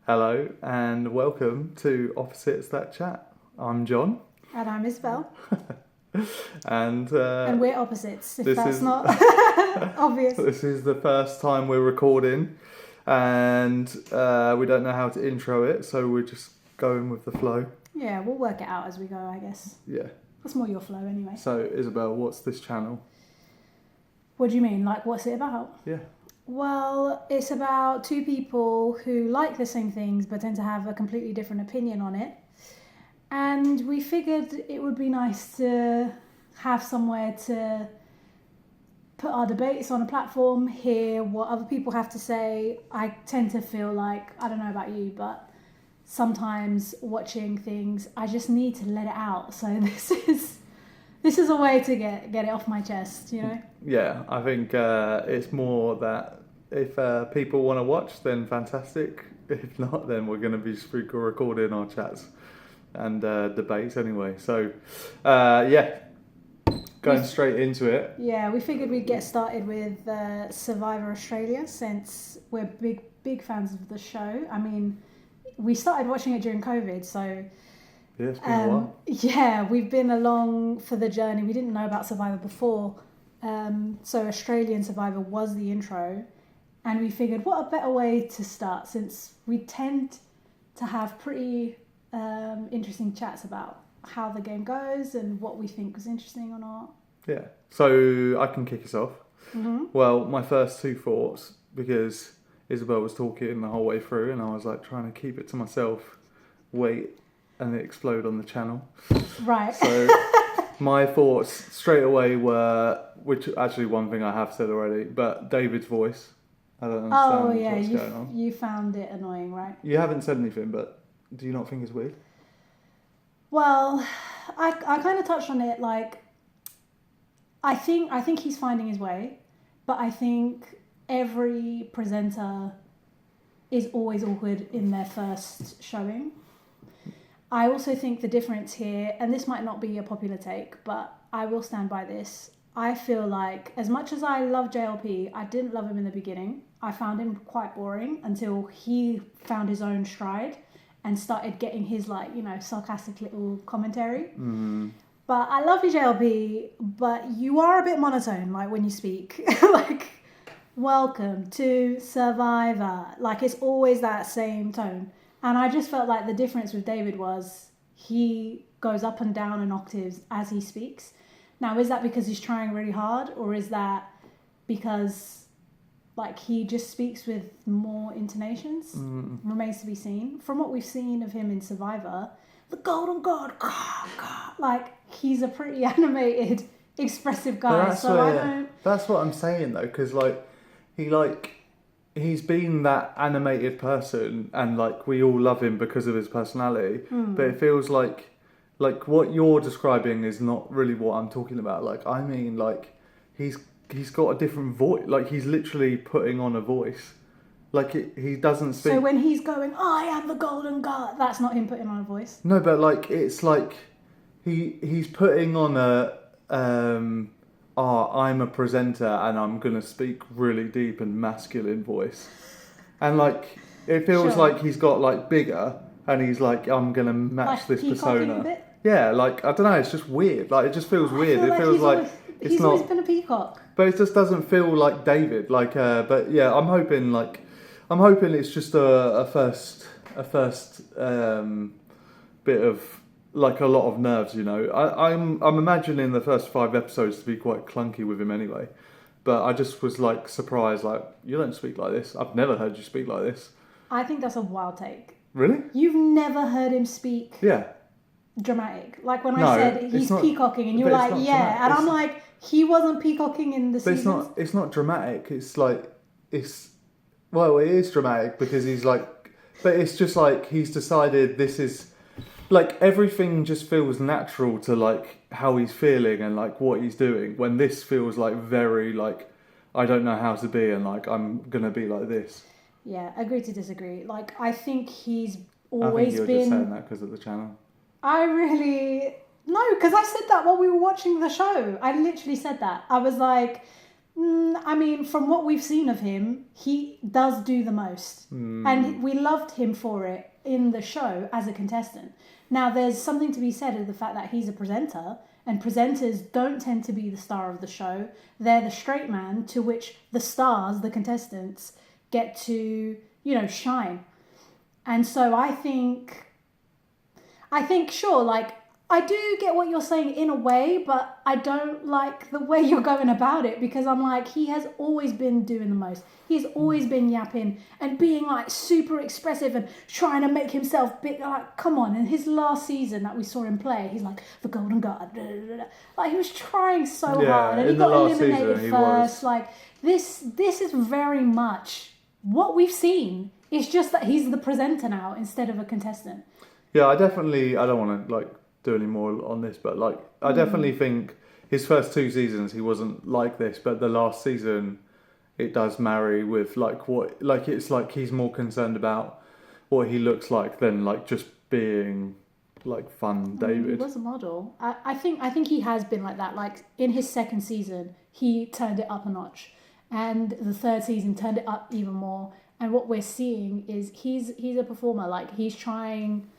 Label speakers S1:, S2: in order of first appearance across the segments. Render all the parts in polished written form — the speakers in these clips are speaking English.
S1: Hello and welcome to Opposites That Chat. I'm John.
S2: And I'm Isabel.
S1: And
S2: we're opposites, if
S1: this
S2: that's
S1: is-
S2: not obvious.
S1: This is the first time we're recording and we don't know how to intro it, so we're just going with the flow.
S2: Yeah, we'll work it out as we go, I guess.
S1: Yeah.
S2: That's more your flow anyway.
S1: So, Isabel, what's this channel?
S2: What do you mean? Like, what's it about?
S1: Yeah.
S2: Well, it's about two people who like the same things but tend to have a completely different opinion on it. And we figured it would be nice to have somewhere to put our debates on a platform, hear what other people have to say. I tend to feel like, I don't know about you, but sometimes watching things, I just need to let it out. So this is a way to get it off my chest, you know?
S1: Yeah, I think it's more that if people want to watch, then fantastic. If not, then we're going to be recording our chats and debates anyway. So, going straight into it.
S2: Yeah, we figured we'd get started with Survivor Australia since we're big fans of the show. I mean, we started watching it during COVID, so
S1: yeah, it's been a while.
S2: Yeah, we've been along for the journey. We didn't know about Survivor before, so Australian Survivor was the intro, and we figured what a better way to start since we tend to have pretty interesting chats about how the game goes and what we think was interesting or not.
S1: Yeah, so I can kick us off.
S2: Mm-hmm.
S1: Well, my first two thoughts, because Isabel was talking the whole way through and I was like trying to keep it to myself, wait, and it explode on the channel.
S2: Right.
S1: So my thoughts straight away were, which actually one thing I have said already, but David's voice. I don't understand what's going on.
S2: You found it annoying, right?
S1: You haven't said anything, but do you not think it's weird?
S2: Well, I kind of touched on it. Like, I think he's finding his way, but I think every presenter is always awkward in their first showing. I also think the difference here, and this might not be a popular take, but I will stand by this. I feel like as much as I love JLP, I didn't love him in the beginning. I found him quite boring until he found his own stride and started getting his, like, you know, sarcastic little commentary.
S1: Mm.
S2: But I love you, JLP, but you are a bit monotone, like, when you speak. Like, welcome to Survivor. Like, it's always that same tone. And I just felt like the difference with David was he goes up and down in octaves as he speaks. Now, is that because he's trying really hard, or is that because, like, he just speaks with more intonations? Remains to be seen. From what we've seen of him in Survivor, the Golden God, like, he's a pretty animated, expressive guy.
S1: That's what I'm saying though, because he's been that animated person, and like we all love him because of his personality. But it feels like what you're describing is not really what I'm talking about. Like, I mean, like he's got a different voice. Like, he's literally putting on a voice. Like, he doesn't speak.
S2: So when he's going, I am the Golden God, that's not him putting on a voice.
S1: No, but like it's like he's putting on a I'm a presenter and I'm gonna speak really deep and masculine voice, and like it feels like he's got like bigger, and he's like, I'm gonna match
S2: Like
S1: this persona.
S2: A bit?
S1: Yeah, like I don't know, it's just weird. Like, it just feels weird. It feels like
S2: he's always been a peacock.
S1: But it just doesn't feel like David. Like, but yeah, I'm hoping it's just a first bit of like a lot of nerves, you know. I'm imagining the first 5 episodes to be quite clunky with him anyway. But I just was like surprised, like, you don't speak like this. I've never heard you speak like this.
S2: I think that's a wild take.
S1: Really?
S2: You've never heard him speak dramatic. Like when I said he's peacocking, and you were like, yeah, and I'm like, he wasn't peacocking in the seasons.
S1: It's not dramatic. It's like well, it is dramatic because he's like, but it's just like he's decided this is. Like, everything just feels natural to, like, how he's feeling and, like, what he's doing. When this feels, like, very, like, I don't know how to be and, like, I'm going to be like this.
S2: Yeah, agree to disagree. Like, I think he's
S1: I
S2: always
S1: think you're just saying that because of the channel.
S2: No, because I said that while we were watching the show. I literally said that. I was like, I mean, from what we've seen of him, he does do the most. And we loved him for it in the show as a contestant. Now, there's something to be said of the fact that he's a presenter, and presenters don't tend to be the star of the show. They're the straight man to which the stars, the contestants, get to, shine. And so I think, sure, like, I do get what you're saying in a way, but I don't like the way you're going about it, because I'm like, he has always been doing the most. He's always been yapping and being like super expressive and trying to make himself big. Like, come on. In his last season that we saw him play, he's like, the Golden God. Like, he was trying so hard, and he got eliminated first. Like, this is very much what we've seen. It's just that he's the presenter now instead of a contestant.
S1: Yeah, I don't want to, like, do any more on this, but like I definitely think his first 2 seasons he wasn't like this, but the last season it does marry with like what, like it's like he's more concerned about what he looks like than like just being like fun David.
S2: He was a model. I think he has been like that. Like in his second season he turned it up a notch, and the third season turned it up even more, and what we're seeing is he's a performer. Like he's trying,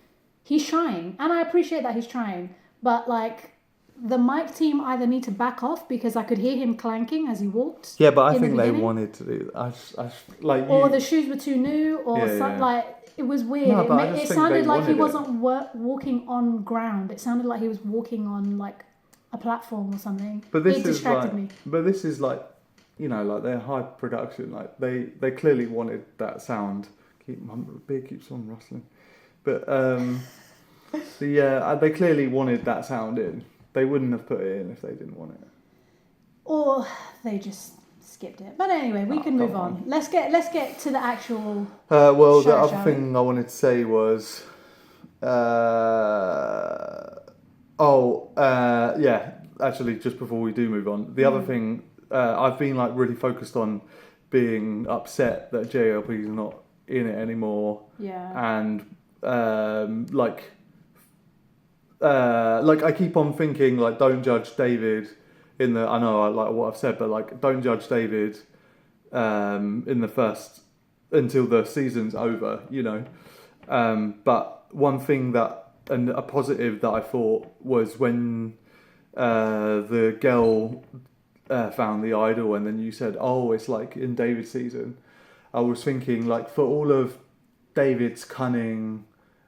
S2: and I appreciate that he's trying, but like the mic team either need to back off, because I could hear him clanking as he walked.
S1: Yeah, but I think they wanted to do that.
S2: Or the shoes were too new, or like it was weird. No, it sounded like he wasn't walking on ground. It sounded like he was walking on like a platform or something.
S1: But this
S2: it distracted me.
S1: But this is like, like they're high production. Like they clearly wanted that sound. My beer keeps on rustling. But they clearly wanted that sound in. They wouldn't have put it in if they didn't want it.
S2: Or they just skipped it. But anyway, we can move on. Let's get to the actual.
S1: Well, the other thing I wanted to say was, actually, just before we do move on, the other thing I've been like really focused on being upset that JLP is not in it anymore.
S2: Yeah.
S1: And I keep on thinking like, don't judge David I know I like what I've said, but like don't judge David in the first until the season's over, but one thing and a positive that I thought was when the girl found the idol, and then you said, oh, it's like in David's season. I was thinking like, for all of David's cunning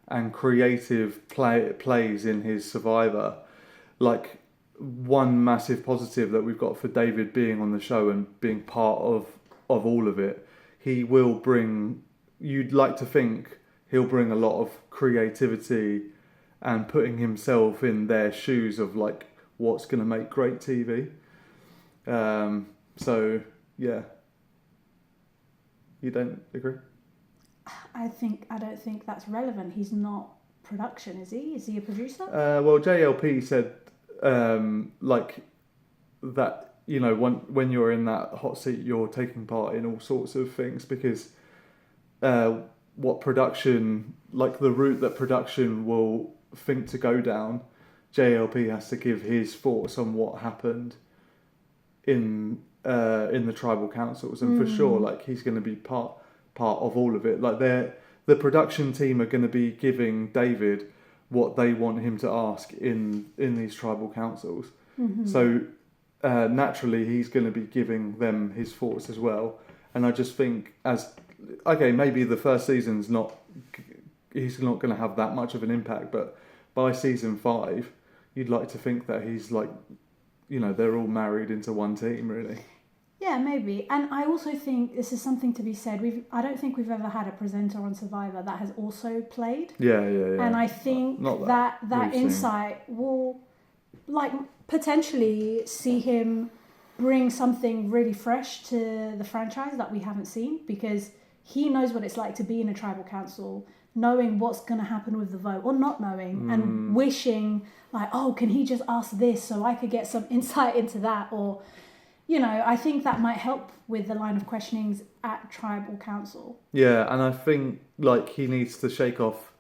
S1: and creative plays in his Survivor, like one massive positive that we've got for David being on the show and being part of all of it, he will bring, you'd like to think he'll bring a lot of creativity and putting himself in their shoes of like what's going to make great TV. So yeah, you don't agree?
S2: I don't think that's relevant. He's not production, is he? Is he a producer?
S1: Well, JLP said like that, when you're in that hot seat, you're taking part in all sorts of things, because what production, like the route that production will think to go down, JLP has to give his thoughts on what happened in the tribal councils, and for sure, like he's going to be part of all of it. Like the production team are going to be giving David what they want him to ask in these tribal councils. Mm-hmm. So naturally, he's going to be giving them his thoughts as well. And I just think maybe the first season's he's not going to have that much of an impact, but by season 5, you'd like to think that he's like, they're all married into one team, really.
S2: Yeah, maybe. And I also think this is something to be said. I don't think we've ever had a presenter on Survivor that has also played.
S1: Yeah.
S2: And I think that insight will, like, potentially see him bring something really fresh to the franchise that we haven't seen, because he knows what it's like to be in a tribal council, knowing what's going to happen with the vote, or not knowing, and wishing, like, oh, can he just ask this so I could get some insight into that, or... I think that might help with the line of questionings at tribal council.
S1: Yeah, and I think like he needs to shake off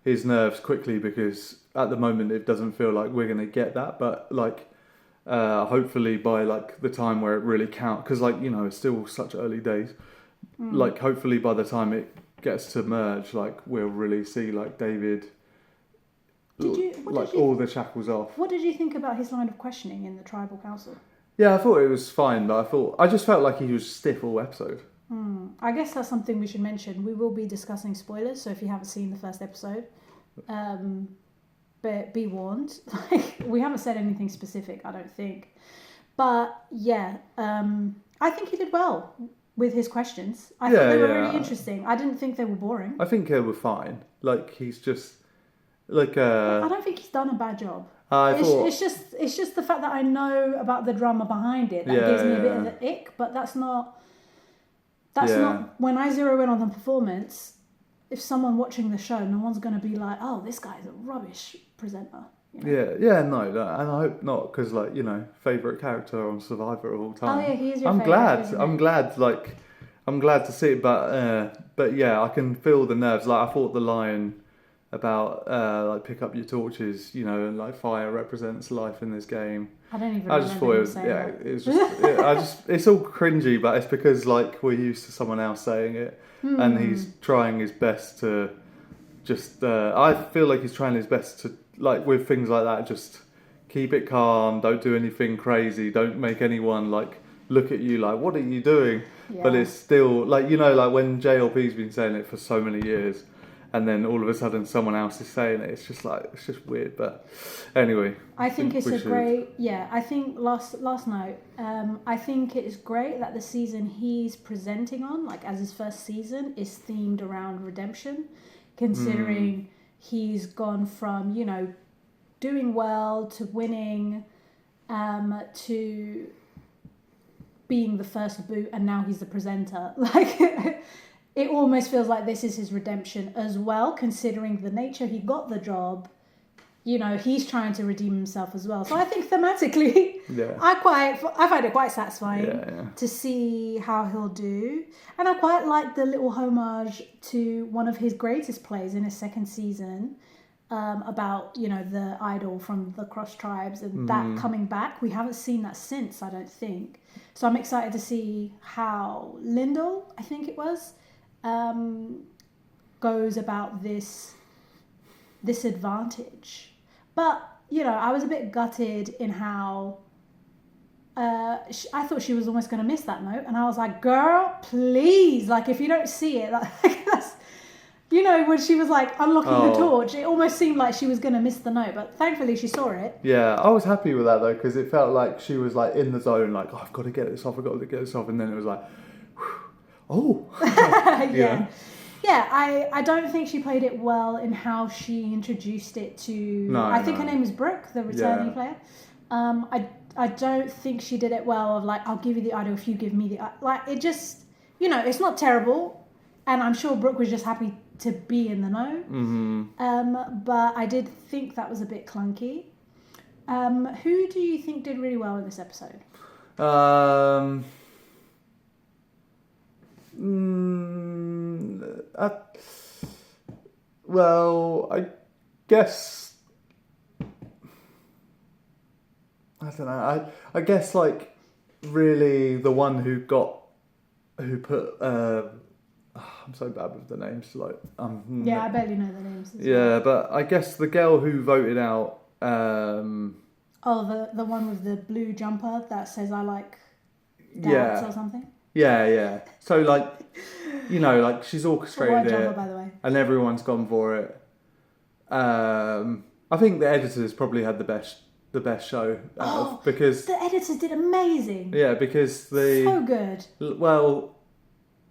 S1: his nerves quickly, because at the moment it doesn't feel like we're going to get that. But like hopefully by like the time where it really counts, because like it's still such early days. Like hopefully by the time it gets to merge, like we'll really see like David. All the shackles off.
S2: What did you think about his line of questioning in the tribal council?
S1: Yeah, I thought it was fine, but I just felt like he was stiff all episode.
S2: I guess that's something we should mention. We will be discussing spoilers, so if you haven't seen the first episode, but be warned. Like, we haven't said anything specific, I don't think. But yeah, I think he did well with his questions. I thought they were really interesting. I didn't think they were boring.
S1: I think they were fine. Like, he's just like I
S2: don't think he's done a bad job.
S1: It's
S2: just the fact that I know about the drama behind it that gives me a bit of the ick, but that's not when I zero in on the performance. If someone watching the show, no one's going to be like, "Oh, this guy's a rubbish presenter."
S1: No, and I hope not, because favorite character on Survivor of all time.
S2: Oh yeah, he is your
S1: I'm
S2: favorite.
S1: glad. I'm glad to see it, but yeah, I can feel the nerves. Like, I thought the line about like pick up your torches, and like fire represents life in this game.
S2: I don't even.
S1: I just thought it was it was just it's all cringy, but it's because like we're used to someone else saying it, and he's trying his best to just. I feel like he's trying his best to, like, with things like that, just keep it calm. Don't do anything crazy. Don't make anyone like look at you like, what are you doing? Yeah. But it's still like like when JLP's been saying it for so many years. And then all of a sudden someone else is saying it. It's just weird. But anyway.
S2: I think it's a great... Yeah, I think last note, I think it is great that the season he's presenting on, like as his first season, is themed around redemption. Considering he's gone from, doing well to winning, to being the first boot, and now he's the presenter. Like... It almost feels like this is his redemption as well, considering the nature he got the job. He's trying to redeem himself as well. So I think thematically, I find it quite satisfying to see how he'll do. And I quite like the little homage to one of his greatest plays in his second season, about, the idol from the Cross Tribes and that coming back. We haven't seen that since, I don't think. So I'm excited to see how Lyndall, I think it was, goes about this advantage. But I was a bit gutted in how I thought she was almost going to miss that note, and I was like, girl, please, like, if you don't see it, like, that's, when she was like unlocking the torch, it almost seemed like she was going to miss the note, but thankfully she saw it.
S1: Yeah, I was happy with that though, because it felt like she was like in the zone, like, I've got to get this off, and then it was like,
S2: Yeah, I don't think she played it well in how she introduced it to... I think her name is Brooke, the returning player. I don't think she did it well of like, I'll give you the idol if you give me the... Like, it just... it's not terrible. And I'm sure Brooke was just happy to be in the know. But I did think that was a bit clunky. Who do you think did really well in this episode?
S1: Well, I guess I don't know. I guess like really the one who put I'm so bad with the names. Like
S2: I barely know the names.
S1: But I guess the girl who voted out.
S2: The one with the blue jumper that says I like dance or something.
S1: Yeah. So like, like she's orchestrated it,
S2: jumper, by the way.
S1: And everyone's gone for it. I think the editors probably had the best show because
S2: the editors did amazing.
S1: Yeah, because
S2: so good.
S1: Well,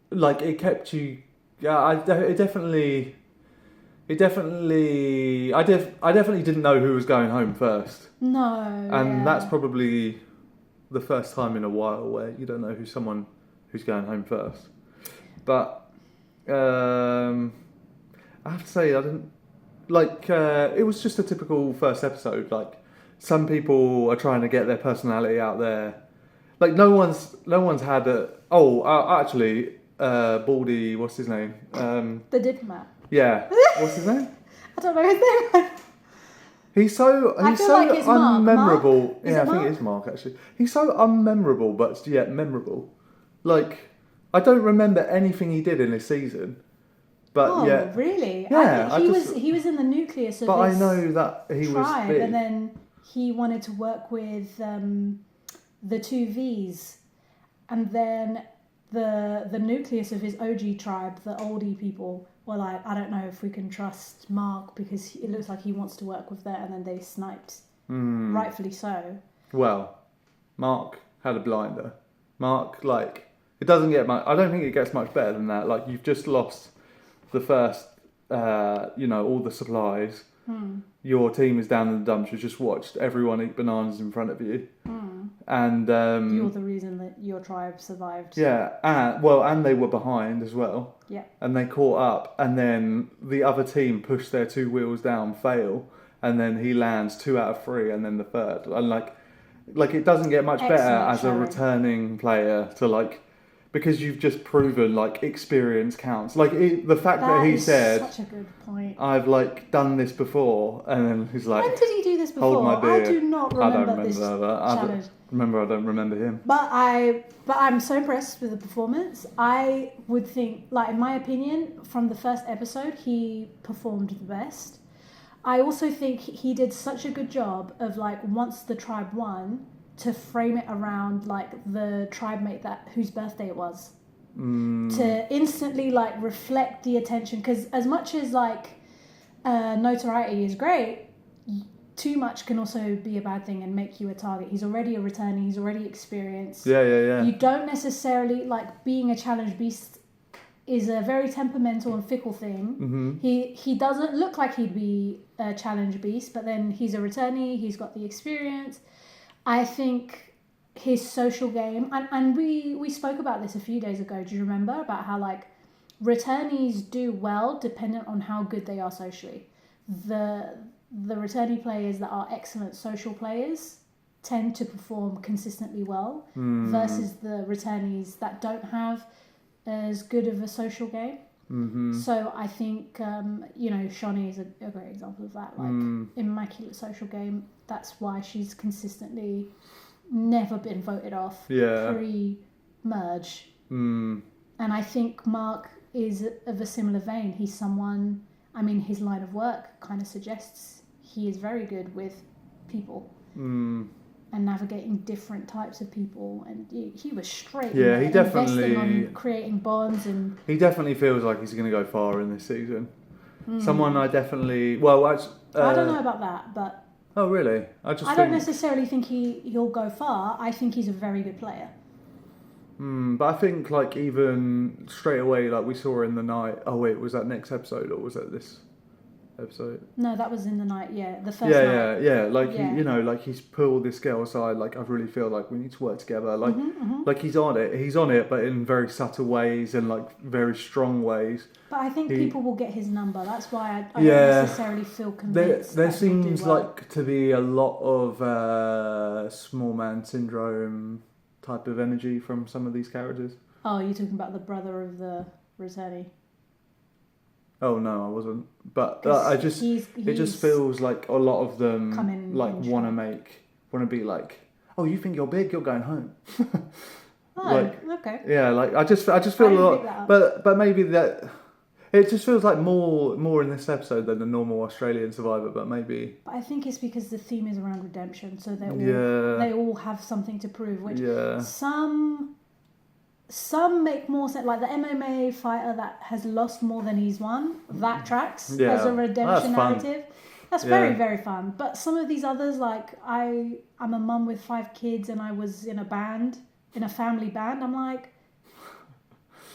S1: like it kept you. Yeah, I definitely didn't know who was going home first.
S2: No.
S1: And that's probably the first time in a while where you don't know who's going home first. But I have to say I didn't like it was just a typical first episode. Like some people are trying to get their personality out there. Like no one's had actually Baldy, what's his name?
S2: The Diplomat.
S1: Yeah. What's his name?
S2: I don't know his name.
S1: He's so
S2: I feel like it's Mark.
S1: unmemorable.
S2: Mark? Is
S1: Yeah,
S2: it
S1: I think
S2: Mark?
S1: it is Mark actually. He's so unmemorable, but yet memorable. Like, I don't remember anything he did in this season, but
S2: Oh,
S1: yet,
S2: really?
S1: yeah,
S2: I think he was in the nucleus of
S1: but
S2: this
S1: I know that he was
S2: tribe,
S1: big.
S2: and then he wanted to work with the two V's, and then the nucleus of his OG tribe, the oldie people, were like, I don't know if we can trust Mark because it looks like he wants to work with that, and then they sniped, rightfully so.
S1: Well, Mark had a blinder. Mark, like, it doesn't get much. I don't think it gets much better than that. Like, you've just lost the first, all the supplies. Your team is down in the dumps. You've just watched everyone eat bananas in front of you, and
S2: You're the reason that your tribe survived.
S1: yeah, and they were behind as well.
S2: Yeah.
S1: And they caught up, and then the other team pushed their two wheels down, fail, and then he lands 2 out of 3, and then the third, and like it doesn't get much better
S2: Excellent
S1: as
S2: showing.
S1: a returning player to like. Because you've just proven like experience counts. Like the fact that he
S2: is
S1: said,
S2: such a good point.
S1: "I've like done this before," and then he's like,
S2: When did he do this before?
S1: "Hold my beer."
S2: I do not
S1: I don't
S2: remember this
S1: remember that.
S2: challenge.
S1: I don't remember him.
S2: But I'm so impressed with the performance. I would think, like, in my opinion, from the first episode, he performed the best. I also think he did such a good job of, like, once the tribe won, to frame it around, like, the tribe mate whose birthday it was. To instantly, like, reflect the attention. Because as much as, like, notoriety is great, too much can also be a bad thing and make you a target. He's already a returnee. He's already experienced.
S1: Yeah.
S2: You don't necessarily, like, being a challenge beast is a very temperamental and fickle thing. He doesn't look like he'd be a challenge beast, but then he's a returnee. He's got the experience. I think his social game, and we spoke about this a few days ago. Do you remember about how, like, returnees do well dependent on how good they are socially? The returnee players that are excellent social players tend to perform consistently well versus the returnees that don't have as good of a social game. So I think, Shawnee is a great example of that. Like, immaculate social game. That's why she's consistently never been voted off pre-merge. And I think Mark is of a similar vein. He's someone, his line of work kind of suggests he is very good with people. And navigating different types of people, and he was straight.
S1: Yeah, he definitely
S2: investing on creating bonds, and
S1: he definitely feels like he's going to go far in this season. Someone I definitely I
S2: don't know about that, but
S1: oh really? I
S2: don't necessarily think he'll go far. I think he's a very good player.
S1: But I think like even straight away, like we saw in the night. Oh wait, was that next episode or was that this episode?
S2: No, that was in the night. Yeah, the first night.
S1: Yeah. Like he's pulled this girl aside. Like I really feel like we need to work together. Like like he's on it, but in very subtle ways and like very strong ways.
S2: But I think people will get his number. That's why I don't necessarily feel convinced.
S1: There
S2: that he'll do
S1: seems
S2: well.
S1: like to be a lot of small man syndrome type of energy from some of these characters.
S2: Oh, you're talking about the brother of the returnee.
S1: Oh no, I wasn't. But it just feels like a lot of them like want to be like, oh, you think you're big? You're going home.
S2: Okay.
S1: Yeah, like I just feel a lot, but maybe that it just feels like more in this episode than the normal Australian Survivor. But maybe.
S2: But I think it's because the theme is around redemption, so they all have something to prove. Which some make more sense, like the MMA fighter that has lost more than he's won. That tracks as a redemption narrative. That's very, very fun. But some of these others, like I'm a mum with 5 kids and I was in a family band. I'm like,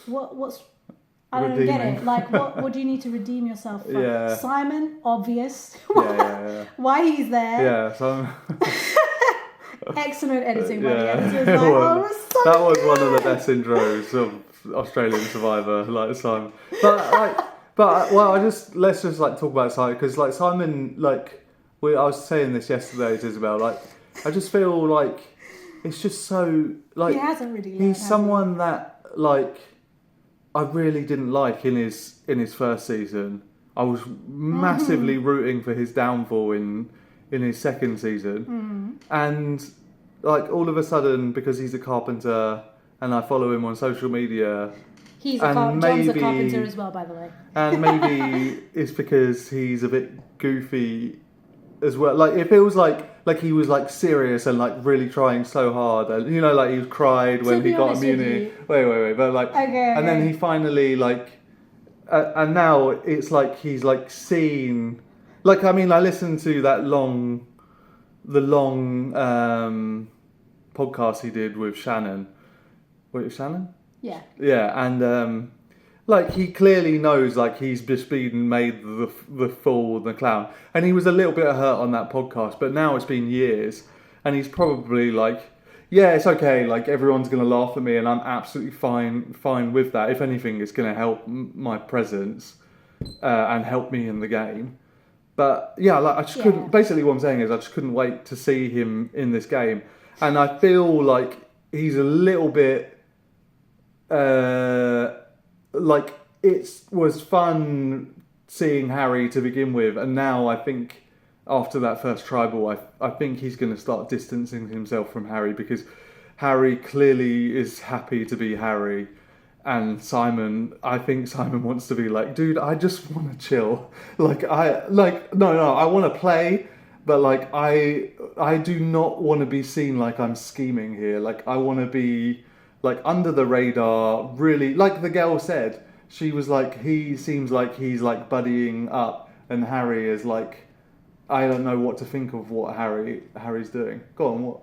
S2: what's I don't get it. Like, what do you need to redeem yourself from?
S1: Yeah.
S2: Simon, obvious.
S1: Yeah.
S2: Why he's there.
S1: Yeah, so...
S2: Excellent editing by the
S1: Yeah.
S2: editors. Like, oh, it was so
S1: that was
S2: good.
S1: one of the best intros of Australian Survivor, like Simon. Let's just like talk about Simon because like Simon, like I was saying this yesterday to Isabel, like I just feel like it's just so like
S2: he hasn't really.
S1: He's someone that like I really didn't like in his first season. I was massively rooting for his downfall in in his second season, and like all of a sudden, because he's a carpenter and I follow him on social media.
S2: He's
S1: And
S2: John's a
S1: maybe-
S2: carpenter as well, by the way.
S1: And maybe it's because he's a bit goofy as well. Like it feels like he was like serious and like really trying so hard, and you know, like he cried when he got immunity. Wait, but like,
S2: Okay.
S1: and then he finally like, and now it's like he's like seen. Like I mean, I listened to the long podcast he did with Shannon. Wait, with Shannon?
S2: Yeah.
S1: Yeah, and like he clearly knows like he's just been made the fool, the clown, and he was a little bit hurt on that podcast. But now it's been years, and he's probably like, yeah, it's okay. Like everyone's gonna laugh at me, and I'm absolutely fine with that. If anything, it's gonna help my presence and help me in the game. But yeah, like I just couldn't. Basically, what I'm saying is I just couldn't wait to see him in this game, and I feel like he's a little bit. Like it was fun seeing Harry to begin with, and now I think after that first tribal, I think he's going to start distancing himself from Harry, because Harry clearly is happy to be Harry, and I think Simon wants to be like, dude, I just want to chill. No, I want to play. But like I do not want to be seen like I'm scheming here. Like I want to be like under the radar, really. Like the girl said, she was like, he seems like he's like buddying up, and Harry is like, I don't know what to think of what Harry's doing. Go on, what?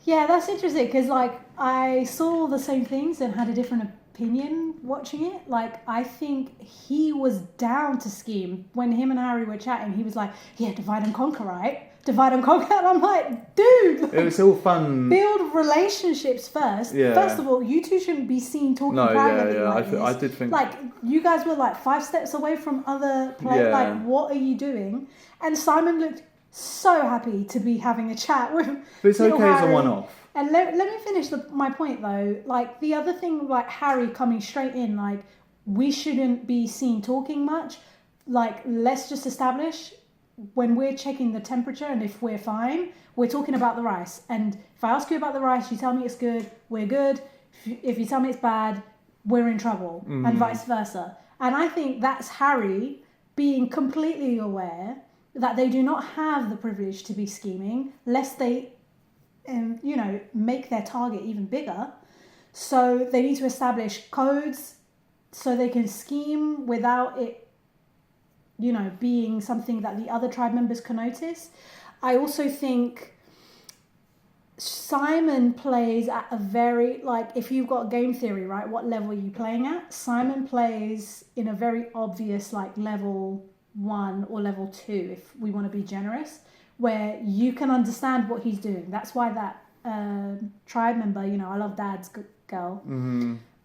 S2: Yeah, that's interesting because like I saw the same things and had a different opinion watching it. Like I think he was down to scheme when him and Harry were chatting. He was like, "Yeah, divide and conquer, right? Divide and conquer." And I'm like, dude, like,
S1: It was all fun.
S2: build relationships first.
S1: Yeah.
S2: First of all, you two shouldn't be seen talking privately like this.
S1: I did think
S2: Like you guys were like 5 steps away from other players.
S1: Yeah.
S2: Like, what are you doing? And Simon looked so happy to be having a chat with.
S1: But it's
S2: little
S1: okay as a
S2: Harry.
S1: one-off.
S2: And let me finish my point though. Like the other thing, like Harry coming straight in, like we shouldn't be seen talking much. Like let's just establish when we're checking the temperature and if we're fine, we're talking about the rice. And if I ask you about the rice, you tell me it's good, we're good. If you tell me it's bad, we're in trouble, and vice versa. And I think that's Harry being completely aware that they do not have the privilege to be scheming, lest they make their target even bigger. So they need to establish codes so they can scheme without it, being something that the other tribe members can notice. I also think Simon plays at a very, like, if you've got game theory, right, what level are you playing at? Simon plays in a very obvious, like, level 1 or level 2, if we want to be generous, where you can understand what he's doing. That's why that tribe member, I love Dad's girl,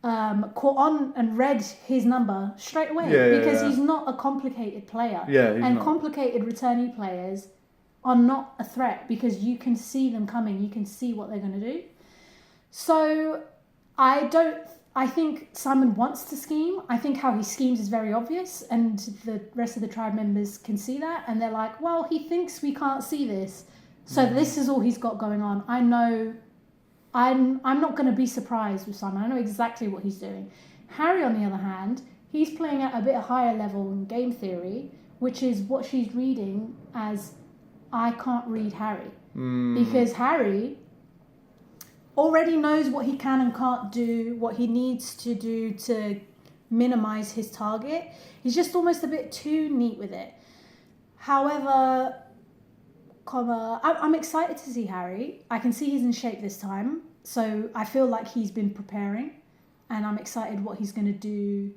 S2: caught on and read his number straight away because he's not a complicated player. And complicated returnee players are not a threat because you can see them coming. You can see what they're going to do. So I think Simon wants to scheme. I think how he schemes is very obvious, and the rest of the tribe members can see that, and they're like, well, he thinks we can't see this, so this is all he's got going on. I know, I'm not going to be surprised with Simon. I know exactly what he's doing. Harry, on the other hand, he's playing at a bit higher level in game theory, which is what she's reading as, I can't read Harry. Because Harry already knows what he can and can't do, what he needs to do to minimize his target. He's just almost a bit too neat with it. However, I'm excited to see Harry. I can see he's in shape this time, so I feel like he's been preparing, and I'm excited what he's going to do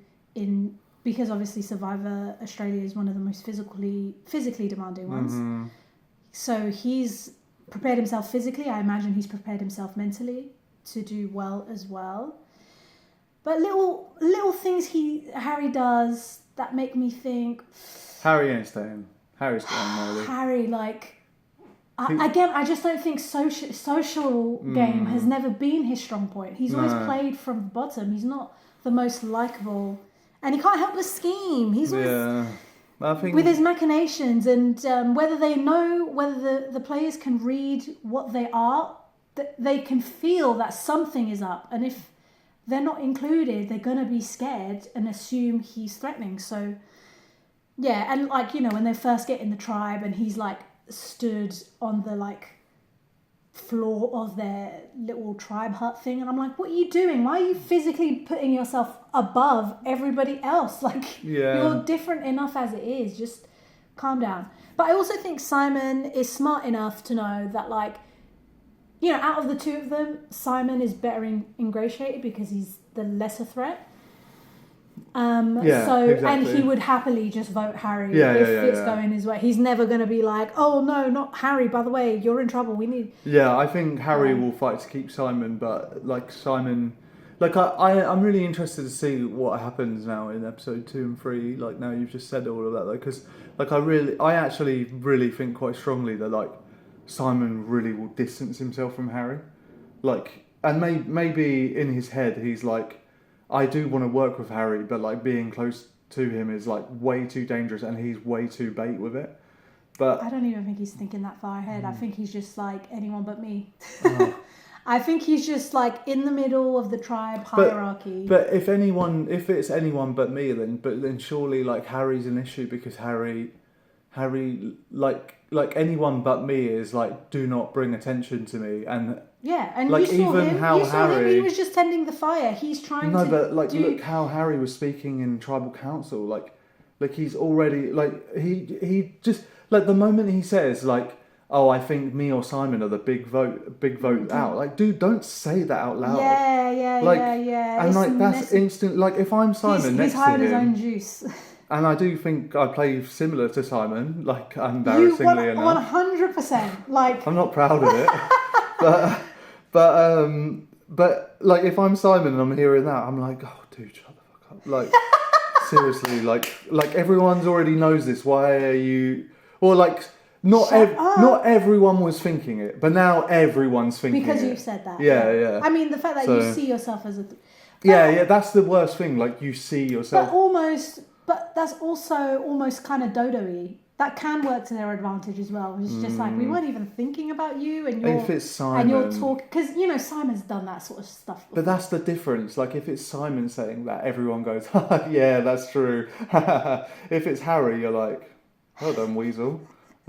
S2: because obviously Survivor Australia is one of the most physically demanding ones. So he's prepared himself physically. I imagine he's prepared himself mentally to do well as well. But little things Harry does that make me think,
S1: Harry ain't staying. Harry's going there.
S2: Harry, like, I just don't think social game has never been his strong point. He's always played from the bottom. He's not the most likable, and he can't help but scheme. He's always,
S1: I think
S2: with his machinations and whether they know, whether the players can read what they are, they can feel that something is up. And if they're not included, they're going to be scared and assume he's threatening. So, yeah, and like, you know, when they first get in the tribe and he's like stood on the like floor of their little tribe hut thing, and I'm like, what are you doing? Why are you physically putting yourself above everybody else? Like, you're different enough as it is. Just calm down. But I also think Simon is smart enough to know that, like, you know, out of the two of them, Simon is better ingratiated because he's the lesser threat. Exactly. And he would happily just vote Harry if it's going his way. He's never going to be like, oh no, not Harry, by the way, you're in trouble, we need...
S1: Yeah, I think Harry will fight to keep Simon, but like Simon... Like I'm really interested to see what happens now in episode 2 and 3, like now you've just said all of that though, because like I actually really think quite strongly that like Simon really will distance himself from Harry. Like, and maybe in his head he's like, I do want to work with Harry, but like being close to him is like way too dangerous and he's way too bait with it. But
S2: I don't even think he's thinking that far ahead. I think he's just like, anyone but me. I think he's just like in the middle of the tribe hierarchy.
S1: But if it's anyone but me, then surely like Harry's an issue, because Harry like anyone but me is like, do not bring attention to me. And
S2: yeah, and
S1: like,
S2: you saw
S1: even
S2: him.
S1: how
S2: you saw
S1: Harry,
S2: him. He was just tending the fire. He's trying to.
S1: No, but like, look how Harry was speaking in tribal council. Like he's already like he just like the moment he says like, oh, I think me or Simon are the big vote out. Like, dude, don't say that out loud.
S2: Yeah.
S1: And like that's instant. Like, if I'm Simon next to him,
S2: he's hired his own juice.
S1: And I do think I play similar to Simon, like embarrassingly enough.
S2: 100%. Like,
S1: I'm not proud of it, but like if I'm Simon and I'm hearing that, I'm like, oh, dude, shut the fuck up. Like, seriously, like everyone's already knows this. Why are you? Or like, not everyone was thinking it, but now everyone's thinking
S2: because
S1: it.
S2: You've said that.
S1: Yeah.
S2: I mean, the fact that you see yourself as a.
S1: That's the worst thing. Like, you see yourself.
S2: But that's also almost kind of dodo-y. That can work to their advantage as well. It's just like, we weren't even thinking about you, and you're...
S1: If it's Simon...
S2: And you're talking... Because, you know, Simon's done that sort of stuff before.
S1: But that's the difference. Like, if it's Simon saying that, everyone goes, yeah, that's true. If it's Harry, you're like, hold on, Weasel.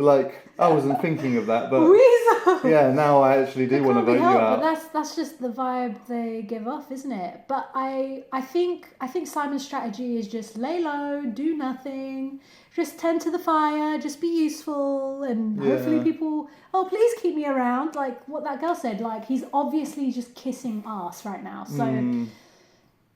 S1: Like, I wasn't thinking of that, but...
S2: Weasel!
S1: Yeah, now I actually do want to vote you out.
S2: But that's just the vibe they give off, isn't it? But I think Simon's strategy is just lay low, do nothing, just tend to the fire, just be useful, and hopefully people, oh, please keep me around. Like what that girl said, like, he's obviously just kissing ass right now. So...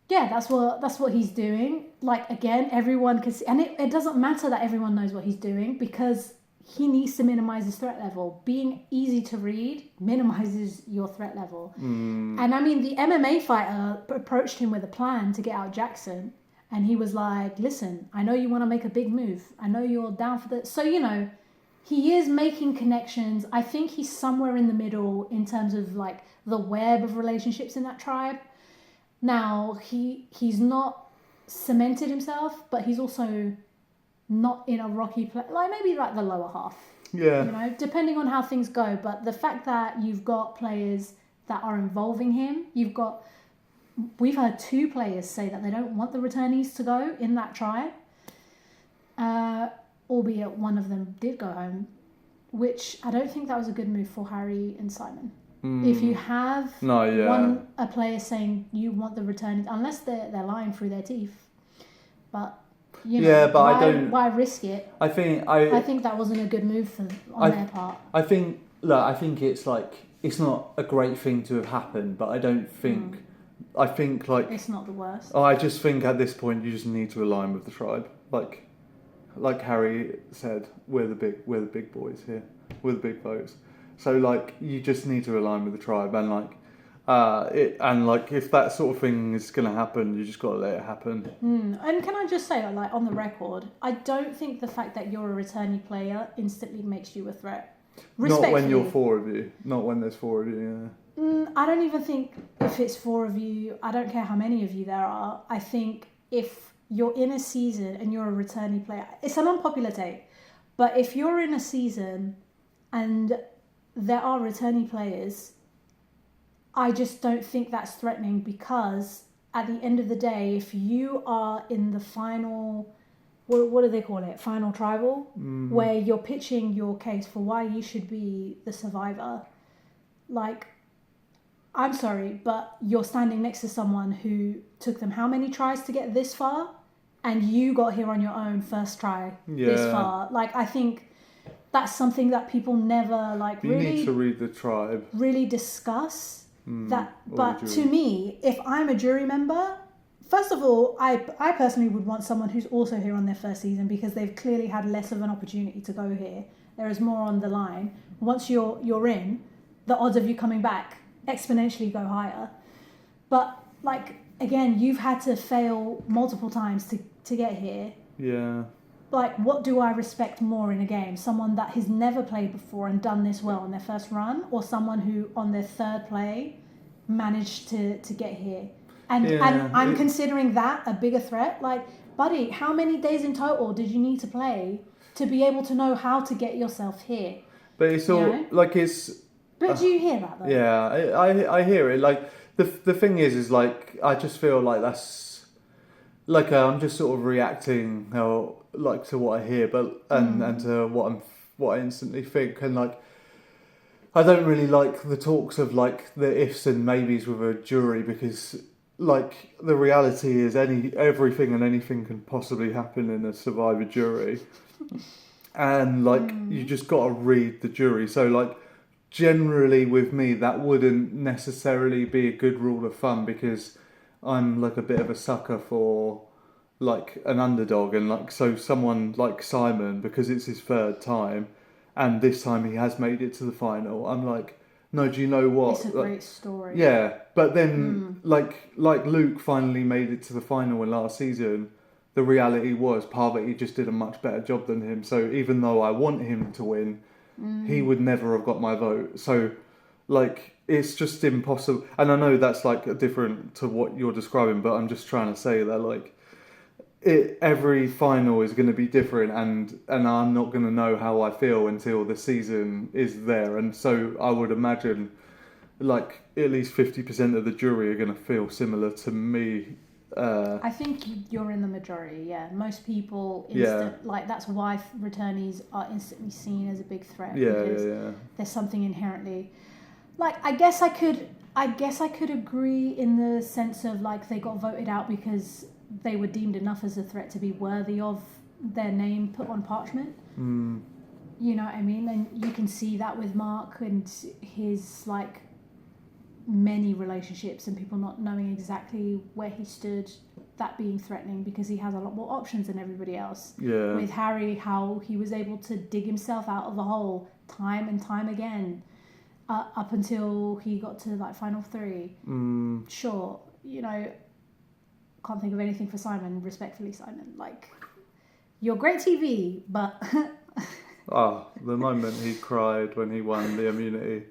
S2: Yeah, that's what he's doing. Like, again, everyone can see, and it doesn't matter that everyone knows what he's doing, because he needs to minimize his threat level. Being easy to read minimizes your threat level. And I mean, the MMA fighter approached him with a plan to get out Jackson, and he was like, listen, I know you want to make a big move. I know you're down for that. So, you know, he is making connections. I think he's somewhere in the middle in terms of like the web of relationships in that tribe. Now, he's not cemented himself, but he's also not in a rocky place, like maybe like the lower half.
S1: Yeah.
S2: You know, depending on how things go. But the fact that you've got players that are involving him, we've heard 2 players say that they don't want the returnees to go in that tribe, albeit one of them did go home, which I don't think that was a good move for Harry and Simon. If you have a player saying you want the returnees, unless they're lying through their teeth, but you know, why risk it? I think that wasn't a good move on their part. I think
S1: it's like, it's not a great thing to have happened, but I don't think. I think like
S2: it's not the worst.
S1: I just think at this point you just need to align with the tribe. Like Harry said, we're the big boys here. We're the big votes. So like, you just need to align with the tribe, and like, if that sort of thing is going to happen, you just got to let it happen.
S2: And can I just say, like, on the record, I don't think the fact that you're a returnee player instantly makes you a threat.
S1: Not when you're 4 of you. Not when there's 4 of you. Yeah.
S2: I don't even think if it's 4 of you. I don't care how many of you there are. I think if you're in a season and you're a returnee player, it's an unpopular take, but if you're in a season and there are returnee players, I just don't think that's threatening, because at the end of the day, if you are in the final, what do they call it? Final tribal, where you're pitching your case for why you should be the survivor. Like, I'm sorry, but you're standing next to someone who took them how many tries to get this far? And you got here on your own first try this far. Like, I think that's something that people never, like,
S1: You need to read the tribe.
S2: really discuss. But to me, if I'm a jury member, first of all, I personally would want someone who's also here on their first season, because they've clearly had less of an opportunity to go here. There is more on the line. Once you're in, the odds of you coming back exponentially go higher. But, like, again, you've had to fail multiple times to get here.
S1: Yeah.
S2: Like, what do I respect more in a game? Someone that has never played before and done this well on their first run, or someone who on their third play managed to get here? And I'm considering that a bigger threat. Like, buddy, how many days in total did you need to play to be able to know how to get yourself here?
S1: But it's all, like, it's...
S2: But do you hear that, though?
S1: Yeah, I hear it. Like, the thing is, like, I just feel like that's... Like, I'm just sort of reacting like to what I hear, but and to what I instantly think, and like I don't really like the talks of like the ifs and maybes with a jury, because like the reality is everything and anything can possibly happen in a survivor jury, and like you just got to read the jury. So like generally with me, that wouldn't necessarily be a good rule of thumb, because I'm like a bit of a sucker for like an underdog, and like so someone like Simon, because it's his third time and this time he has made it to the final, I'm like, no, do you know what,
S2: it's a great story.
S1: Yeah, but then like Luke finally made it to the final in last season. The reality was Parvati just did a much better job than him, so even though I want him to win, he would never have got my vote. So like it's just impossible, and I know that's like different to what you're describing, but I'm just trying to say that like every final is going to be different, and I'm not going to know how I feel until the season is there. And so I would imagine like at least 50% of the jury are going to feel similar to me.
S2: I think you're in the majority, yeah. Most people, like that's why returnees are instantly seen as a big threat. Because there's something inherently, like I guess I could agree in the sense of like they got voted out because they were deemed enough as a threat to be worthy of their name put on parchment. You know what I mean? And you can see that with Mark and his like many relationships and people not knowing exactly where he stood, that being threatening because he has a lot more options than everybody else.
S1: Yeah.
S2: With Harry, how he was able to dig himself out of the hole time and time again, up until he got to like final three. Sure, you know, can't think of anything for Simon, respectfully Simon, like you're great TV, but
S1: the moment he cried when he won the immunity,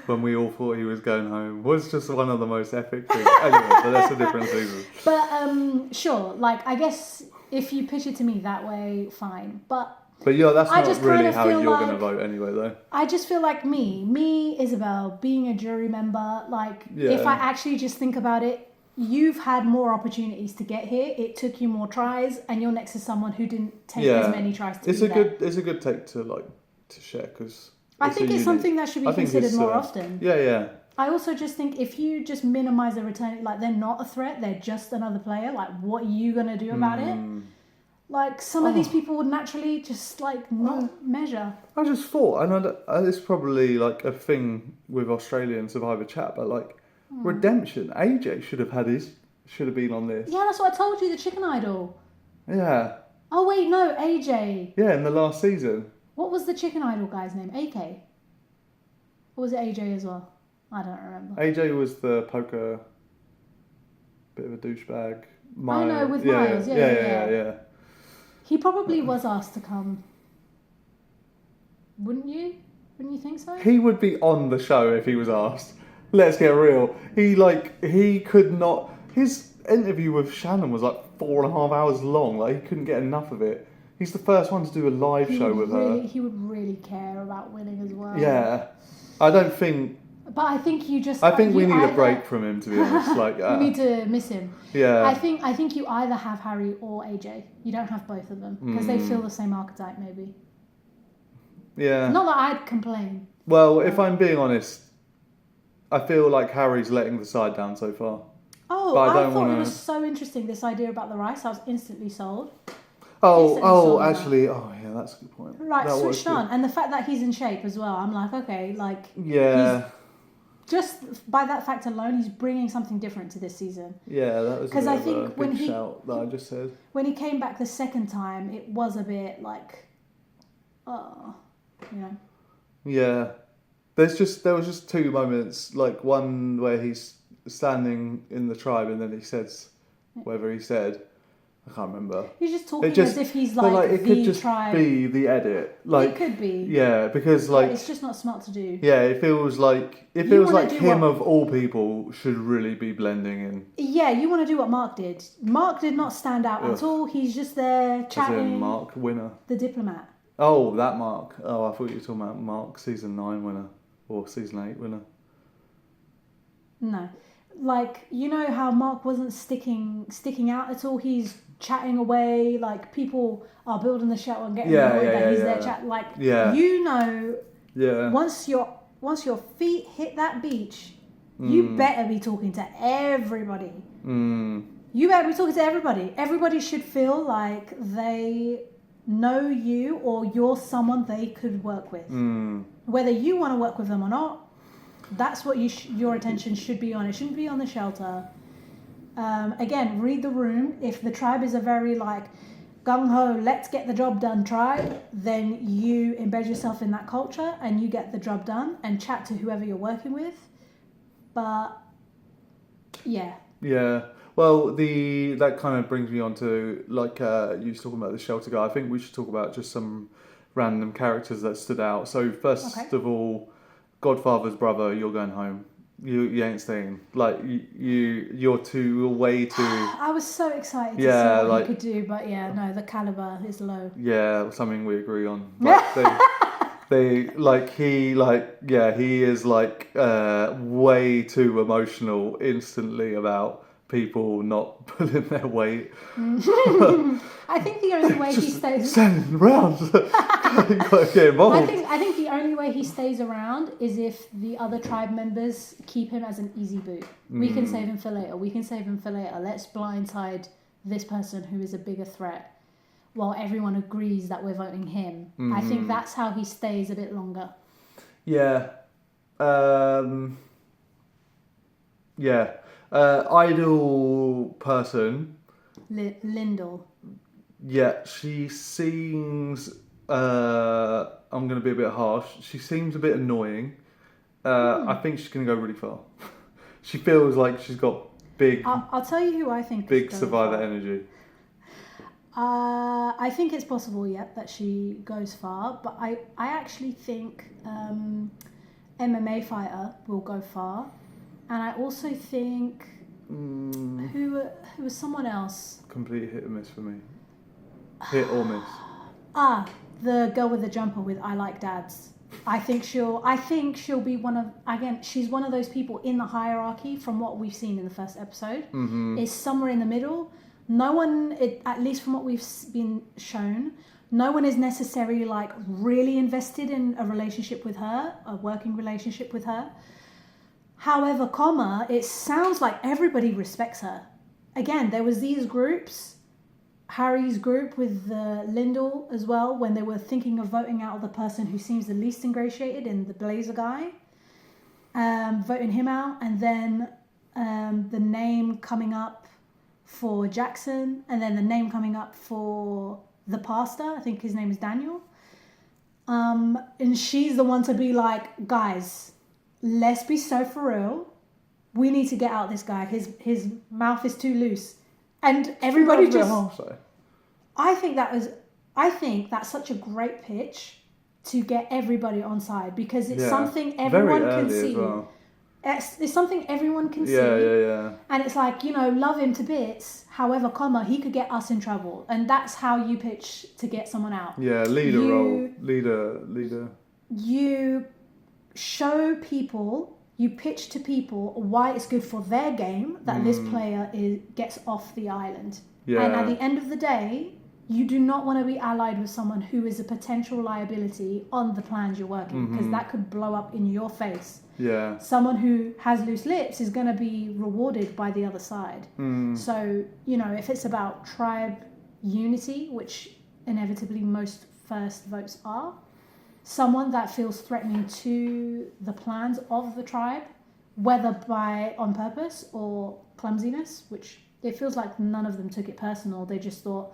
S1: when we all thought he was going home, was just one of the most epic things. Anyway, but that's a different season.
S2: But sure, like I guess if you pitch it to me that way, fine. But
S1: yeah, that's not really how you're
S2: like,
S1: going to vote anyway, though.
S2: I just feel like me, Isabel, being a jury member, like if I actually just think about it, you've had more opportunities to get here. It took you more tries, and you're next to someone who didn't take as many tries to get there.
S1: It's a good take to share, because
S2: I think it's something that should be considered more often.
S1: Yeah.
S2: I also just think if you just minimize the return, like they're not a threat, they're just another player. Like, what are you gonna do about it? Like some of these people would naturally just like not measure. I
S1: just thought, and it's probably like a thing with Australian Survivor chat, but like redemption. AJ should have been on this.
S2: Yeah, that's what I told you. The chicken idol.
S1: Yeah.
S2: Oh wait, no, AJ.
S1: Yeah, in the last season.
S2: What was the chicken idol guy's name? AK? Or was it AJ as well? I don't remember.
S1: AJ was the poker, bit of a douchebag.
S2: I know, with Miles. Yeah. He probably was asked to come. Wouldn't you think so?
S1: He would be on the show if he was asked. Let's get real. He could not. interview with Shannon was like 4.5 hours long. Like he couldn't get enough of it. He's the first one to do a live show with her.
S2: He would really care about winning as well.
S1: Yeah, I don't think.
S2: But I think you just.
S1: I think we need a break from him, to be honest. Like
S2: we need to miss him.
S1: Yeah.
S2: I think you either have Harry or AJ. You don't have both of them because they feel the same archetype, maybe.
S1: Yeah.
S2: Not that I'd complain.
S1: Well, if I'm being honest, I feel like Harry's letting the side down so far.
S2: Oh, I thought it was so interesting, this idea about the rice. I was instantly sold.
S1: Actually, yeah, that's a good point.
S2: Like, switched on. And the fact that he's in shape as well, I'm like, okay, like...
S1: Yeah.
S2: Just by that fact alone, he's bringing something different to this season.
S1: Yeah, that was
S2: because I think when
S1: shout that I just said.
S2: When he came back the second time, it was a bit like, you know.
S1: Yeah, there was just two moments, like one where he's standing in the tribe and then he says whatever he said. I can't remember.
S2: He's just talking as if he's like
S1: it
S2: the
S1: could just
S2: tribe.
S1: be the edit. Like
S2: it could be.
S1: Yeah, because like
S2: it's just not smart to do.
S1: Yeah, it feels like him of all people should really be blending in.
S2: Yeah, you want to do what Mark did. Mark did not stand out at all. He's just there chatting.
S1: As in Mark winner.
S2: The Diplomat.
S1: Oh, that Mark. Oh, I thought you were talking about Mark season 9 winner or season 8 winner.
S2: No. Like, you know how Mark wasn't sticking out at all? He's chatting away, like people are building the shelter and getting annoyed that he's there chat. Like, you know, once your feet hit that beach, you better be talking to everybody. You better be talking to everybody. Everybody should feel like they know you or you're someone they could work with. Whether you want to work with them or not, that's what your attention should be on. It shouldn't be on the shelter. Again, read the room. If the tribe is a very like gung-ho, let's get the job done tribe, then you embed yourself in that culture and you get the job done and chat to whoever you're working with. But yeah.
S1: Yeah. Well, that kind of brings me on to like you was talking about the shelter guy. I think we should talk about just some random characters that stood out. So first of all, Godfather's brother, you're going home. You ain't staying. Like you're way too.
S2: I was so excited to see what he could do, but no, the caliber is low.
S1: Yeah, something we agree on. But he is like way too emotional instantly about people not pulling their weight.
S2: I think the only way he stays
S1: standing around.
S2: I think the only way he stays around is if the other tribe members keep him as an easy boot. We can save him for later. Let's blindside this person who is a bigger threat while everyone agrees that we're voting him. I think that's how he stays a bit longer.
S1: Yeah. Idol person.
S2: Lyndall.
S1: Yeah, she seems... I'm going to be a bit harsh. She seems a bit annoying. I think she's going to go really far. She feels like she's got big...
S2: I'll tell you who I think...
S1: Big survivor energy.
S2: I think it's possible, that she goes far. But I actually think MMA fighter will go far. And I also think... Who was someone else?
S1: Complete hit or miss for me. Hit or miss.
S2: The girl with the jumper with I Like Dads. I think she'll be one of, again, she's one of those people in the hierarchy from what we've seen in the first episode. Is somewhere in the middle. No one, at least from what we've been shown, no one is necessarily like really invested in a relationship with her, a working relationship with her. However, it sounds like everybody respects her. Again, there was these groups, Harry's group with Lyndall as well, when they were thinking of voting out the person who seems the least ingratiated in the blazer guy, voting him out, and then the name coming up for Jackson, and then the name coming up for the pastor, I think his name is Daniel. And she's the one to be like, guys, let's be so for real. We need to get out this guy. His mouth is too loose. And everybody just... I think that's such a great pitch to get everybody on side because it's something everyone can see. Well. It's something everyone can see.
S1: Yeah.
S2: And it's like, love him to bits. However, he could get us in trouble. And that's how you pitch to get someone out.
S1: Yeah, role. Leader.
S2: You show people, you pitch to people why it's good for their game that this player gets off the island.
S1: Yeah.
S2: And at the end of the day, you do not want to be allied with someone who is a potential liability on the plans you're working, because that could blow up in your face.
S1: Yeah.
S2: Someone who has loose lips is going to be rewarded by the other side. So, if it's about tribe unity, which inevitably most first votes are, someone that feels threatening to the plans of the tribe, whether on purpose or clumsiness, which it feels like none of them took it personal. They just thought,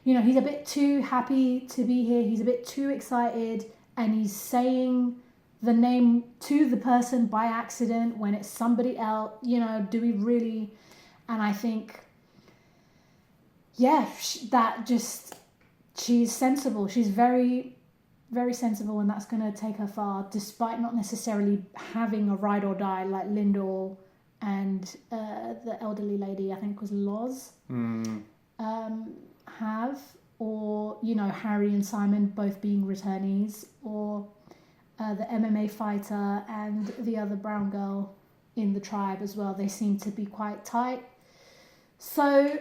S2: he's a bit too happy to be here. He's a bit too excited, and he's saying the name to the person by accident when it's somebody else. Do we really? And I think, she's sensible. She's very, very sensible, and that's going to take her far, despite not necessarily having a ride or die like Lindor and the elderly lady, I think was Loz, have, or Harry and Simon both being returnees, or the MMA fighter and the other brown girl in the tribe as well. They seem to be quite tight. So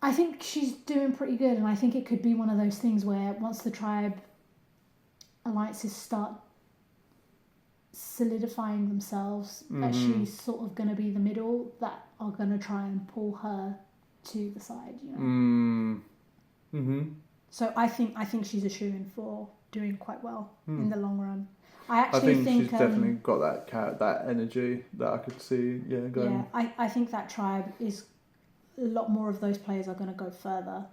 S2: I think she's doing pretty good, and I think it could be one of those things where once the tribe alliances start solidifying themselves, that she's sort of going to be the middle that are going to try and pull her to the side, So I think she's a shoo-in for doing quite well in the long run. I think
S1: she's definitely got that energy that I could see going.
S2: Yeah, I think that tribe is a lot more of those players are going to go further.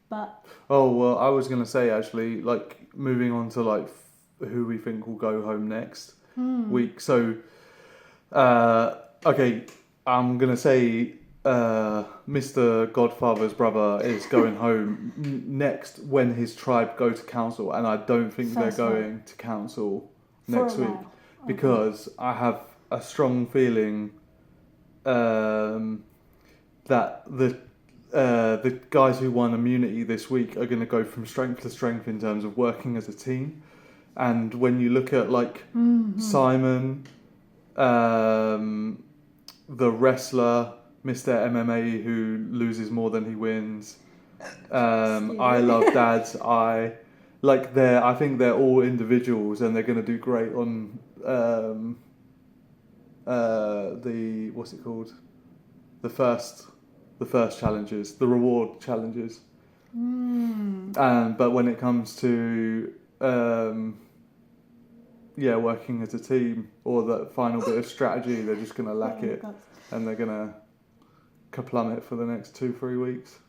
S2: But
S1: I was going to say, actually, like, moving on to like who we think will go home next week. So okay, I'm going to say Mr. Godfather's brother is going home next when his tribe go to council, and I don't think they're going to council next week because I have a strong feeling that the guys who won immunity this week are going to go from strength to strength in terms of working as a team. And when you look at like Simon, the wrestler, Mr. MMA who loses more than he wins, I love Dad's I think they're all individuals, and they're going to do great on the what's it called, the first challenges, the reward challenges. But when it comes to working as a team or the final bit of strategy, they're just going to lack it, and they're going to kaplummet for the next 2-3 weeks.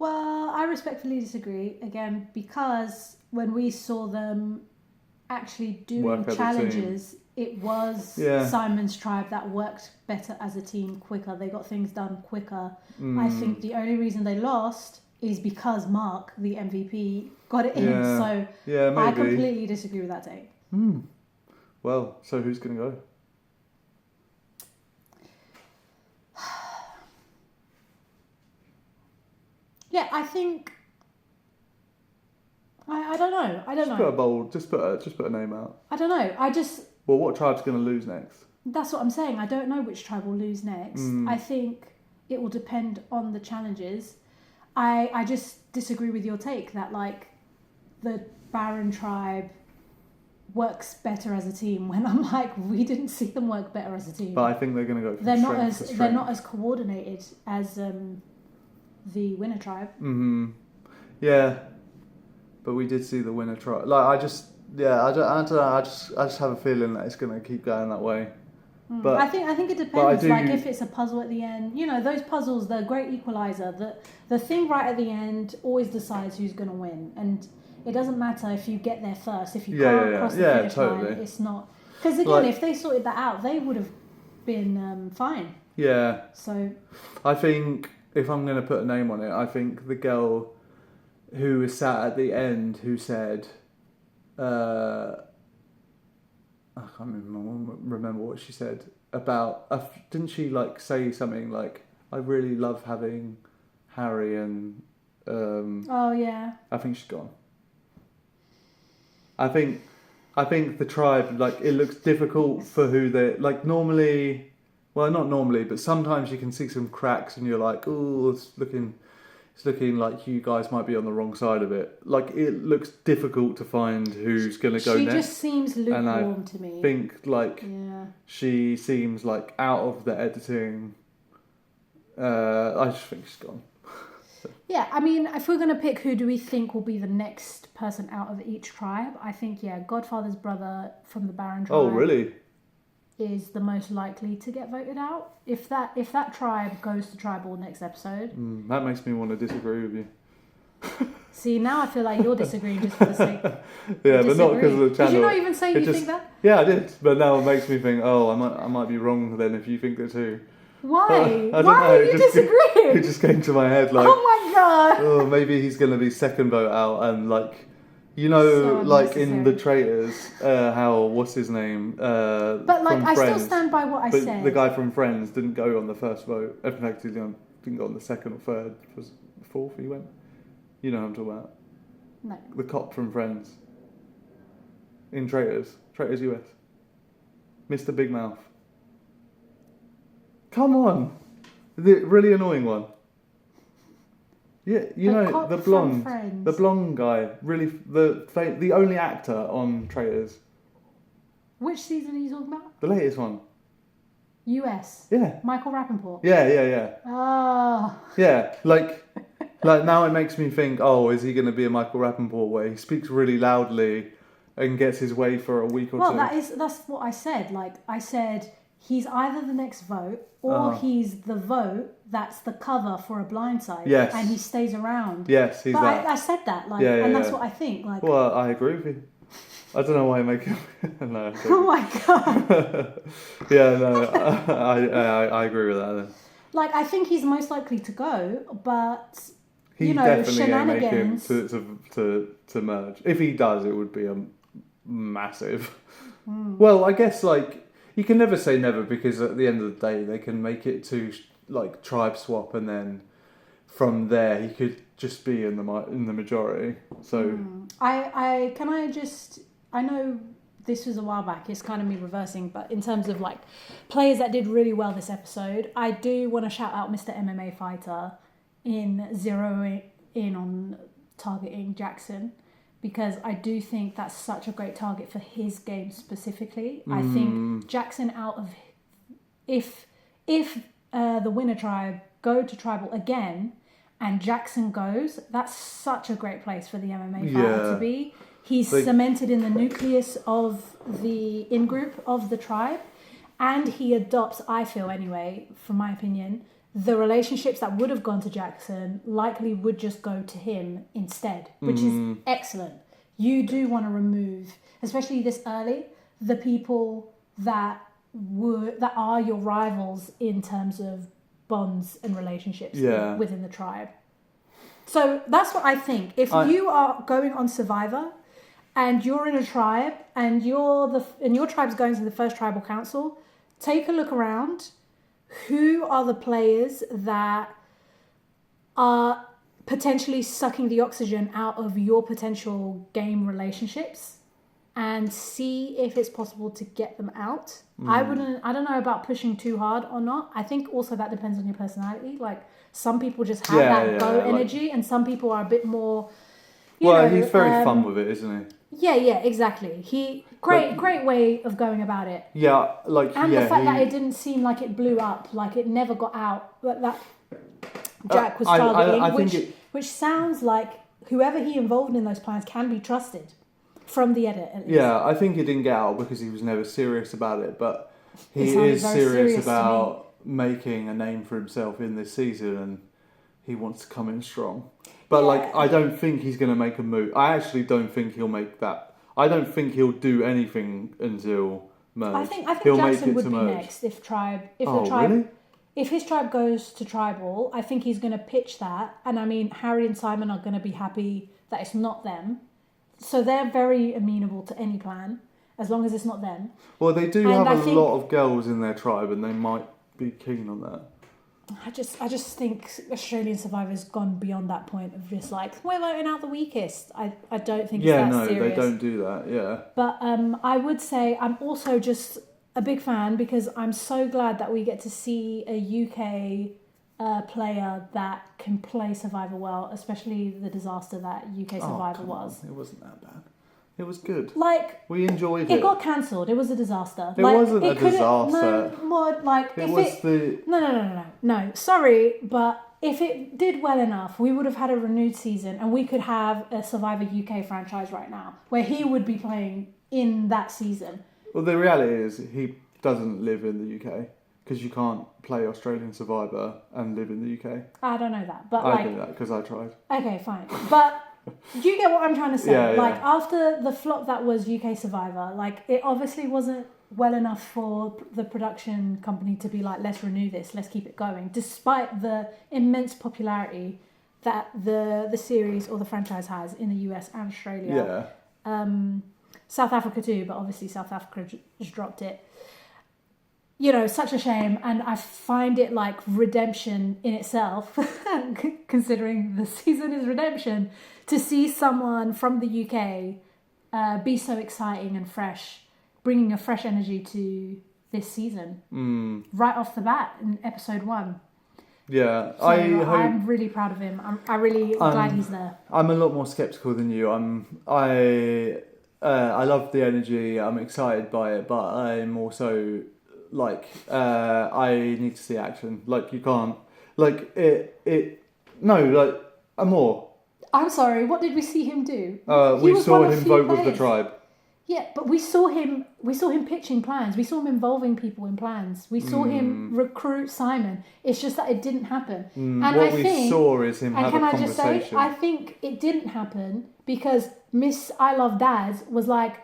S2: Well, I respectfully disagree again, because when we saw them actually doing challenges, it was Simon's tribe that worked better as a team quicker. They got things done quicker. I think the only reason they lost is because Mark, the MVP, got it in. So
S1: maybe.
S2: I completely disagree with that take.
S1: Well, so who's going to go?
S2: Yeah, I think. I don't know.
S1: Just put a name out.
S2: I don't know.
S1: Well, what tribe's going to lose next?
S2: That's what I'm saying. I don't know which tribe will lose next. I think it will depend on the challenges. I just disagree with your take that like the Baron tribe works better as a team, when I'm like, we didn't see them work better as a team.
S1: But I think they're going to go from
S2: they're
S1: strength
S2: not as coordinated as the winner tribe.
S1: Yeah, but we did see the winner tribe. Like I don't know. I just have a feeling that it's going to keep going that way. But
S2: I think it depends. Like if it's a puzzle at the end, those puzzles, they're a great equalizer. The thing right at the end always decides who's going to win, and it doesn't matter if you get there first. If you can't cross the finish line, it's not. Because again, if they sorted that out, they would have been fine.
S1: Yeah.
S2: So
S1: I think if I'm going to put a name on it, I think the girl who was sat at the end who said, I can't remember what she said. about didn't she like say something like, I really love having Harry and
S2: Oh yeah.
S1: I think she's gone. I think the tribe, like, it looks difficult for who they like normally. Well, not normally, but sometimes you can see some cracks, and you're like, oh, it's looking like you guys might be on the wrong side of it. Like, it looks difficult to find who's going to go
S2: She
S1: next.
S2: just seems lukewarm to me.
S1: I think like
S2: Yeah.
S1: she seems like out of the editing. I just think she's gone.
S2: Yeah, I mean, if we're going to pick who do we think will be the next person out of each tribe, I think, Godfather's brother from the Baron tribe.
S1: Oh, really?
S2: Is the most likely to get voted out. If that tribe goes to tribal next episode.
S1: That makes me want to disagree with you.
S2: See, now I feel like you're disagreeing just for the sake.
S1: Yeah, but not because of the channel.
S2: Did you not even say you think that?
S1: Yeah, I did. But now it makes me think, oh, I might be wrong then if you think that too.
S2: Why?
S1: I don't
S2: Why
S1: know.
S2: are you disagreeing?
S1: It just came to my head like,
S2: oh my god.
S1: oh, maybe he's going to be second vote out, and like, you know,
S2: So
S1: like in
S2: unnecessary.
S1: the Traitors, how, what's his name?
S2: But like,
S1: from
S2: I
S1: Friends.
S2: still stand by what I
S1: But
S2: said.
S1: the guy from Friends didn't go on the first vote. In fact, he didn't go on the second or third. Was the fourth he went? You know who I'm talking about.
S2: No.
S1: The cop from Friends. In Traitors US. Mr. Big Mouth. Come on! The really annoying one. Yeah, you
S2: The
S1: know,
S2: cop
S1: the
S2: from
S1: blonde.
S2: Friends.
S1: The blonde guy. Really, the only actor on Traitors.
S2: Which season are you talking about?
S1: The latest one.
S2: US.
S1: Yeah.
S2: Michael Rappaport.
S1: Yeah.
S2: Oh.
S1: Yeah, like now it makes me think, oh, is he going to be a Michael Rappaport where he speaks really loudly and gets his way for a week or
S2: Well,
S1: two?
S2: that's what I said. Like, I said he's either the next vote or he's the vote that's the cover for a blindside.
S1: Yes.
S2: And he stays around.
S1: Yes, he's
S2: but
S1: that.
S2: I said that, like,
S1: Yeah,
S2: and that's
S1: yeah.
S2: what I think. Like,
S1: Well, I agree with you. I don't know why you make him. No. I don't.
S2: oh my god.
S1: Yeah, no, I agree with that then.
S2: Like, I think he's most likely to go, but
S1: He
S2: you know,
S1: definitely ain't make him
S2: shenanigans.
S1: to merge. If he does, it would be a massive. Well, I guess like you can never say never, because at the end of the day, they can make it to like tribe swap, and then from there he could just be in the majority. So
S2: I know this was a while back, it's kind of me reversing, but in terms of like players that did really well this episode, I do want to shout out Mr. MMA Fighter in zeroing in on targeting Jackson, because I do think that's such a great target for his game specifically. I think Jackson if the winner tribe go to tribal again and Jackson goes, that's such a great place for the MMA fighter to be. He's cemented in the nucleus of the in-group of the tribe, and he adopts, I feel anyway, from my opinion, the relationships that would have gone to Jackson likely would just go to him instead, which is excellent. You do want to remove, especially this early, the people that are your rivals in terms of bonds and relationships within the tribe. So that's what I think. If you are going on Survivor and you're in a tribe and your tribe's going to the first tribal council, take a look around. Who are the players that are potentially sucking the oxygen out of your potential game relationships, and see if it's possible to get them out. I don't know about pushing too hard or not. I think also that depends on your personality. Like, some people just have that go energy, and some people are a bit more,
S1: he's very fun with it, isn't he?
S2: Yeah, exactly. Great way of going about it.
S1: Yeah,
S2: the fact that it didn't seem like it blew up, like it never got out. That Jack was targeting, which sounds like whoever he involved in those plans can be trusted from the edit. At least.
S1: Yeah, I think it didn't get out because he was never serious about it, but he is serious about making a name for himself in this season, and he wants to come in strong. But I don't think he's going to make a move. I actually don't think he'll make that. I don't think he'll do anything until merge.
S2: I think Jackson would be next if his tribe goes to tribal. I think he's going to pitch that, and I mean Harry and Simon are going to be happy that it's not them, so they're very amenable to any plan. as long as it's not them.
S1: Well, they do
S2: And
S1: have
S2: I
S1: a
S2: think-
S1: lot of girls in their tribe, and they might be keen on that.
S2: I just think Australian Survivor's gone beyond that point of just like, we're voting out the weakest. I don't think it's
S1: Yeah,
S2: that
S1: no,
S2: serious.
S1: they don't do that. Yeah.
S2: But I would say I'm also just a big fan because I'm so glad that we get to see a UK player that can play Survivor well, especially the disaster that UK Survivor
S1: come
S2: was.
S1: on. It wasn't that bad. It was good.
S2: Like,
S1: We enjoyed
S2: it
S1: it.
S2: got cancelled. It was a disaster.
S1: It
S2: like,
S1: wasn't a
S2: couldn't-
S1: disaster.
S2: No, more like
S1: It
S2: if
S1: was
S2: it.
S1: the.
S2: No. Sorry, but if it did well enough, we would have had a renewed season, and we could have a Survivor UK franchise right now, where he would be playing in that season.
S1: Well, the reality is he doesn't live in the UK because you can't play Australian Survivor and live in the UK.
S2: I don't know that, but
S1: I
S2: like,
S1: know that because I tried.
S2: okay, fine, but. Do you get what I'm trying to say?
S1: Yeah, yeah.
S2: Like, after the flop that was UK Survivor, like, it obviously wasn't well enough for the production company to be like, let's renew this, let's keep it going, despite the immense popularity that the series or the franchise has in the US and Australia.
S1: Yeah.
S2: South Africa too, but obviously South Africa just dropped it. You know, such a shame, and I find it like redemption in itself, considering the season is redemption, to see someone from the UK be so exciting and fresh, bringing a fresh energy to this season, right off the bat in episode 1.
S1: Yeah,
S2: So I'm really proud of him. I'm really glad he's there.
S1: I'm a lot more skeptical than you. I love the energy. I'm excited by it, but I'm also like I need to see action. Like you can't like it. No, like Amor.
S2: I'm sorry. What did we see him do? He
S1: We
S2: was
S1: saw
S2: one of
S1: him
S2: few
S1: vote with the
S2: players.
S1: tribe.
S2: Yeah, but we saw him pitching plans. We saw him involving people in plans. We saw him recruit Simon. It's just that it didn't happen. And
S1: What
S2: I
S1: we
S2: think,
S1: saw is him
S2: and
S1: have a
S2: can I just
S1: conversation.
S2: say, I think it didn't happen because Miss I Love Dads was like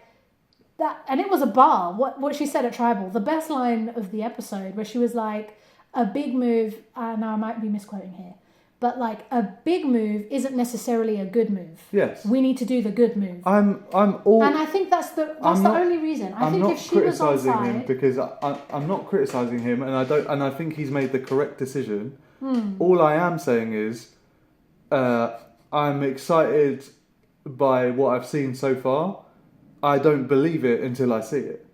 S2: that, and it was a bar. What she said at Tribal, the best line of the episode, where she was like, "A big move." Now I might be misquoting here, but like a big move isn't necessarily a good move.
S1: Yes.
S2: We need to do the good move.
S1: I'm all.
S2: And I think that's the only reason. I
S1: I'm
S2: think
S1: not
S2: if she was on
S1: criticising him
S2: side,
S1: because I'm not criticising him, and I think he's made the correct decision.
S2: Hmm.
S1: All I am saying is, I'm excited by what I've seen so far. I don't believe it until I see it.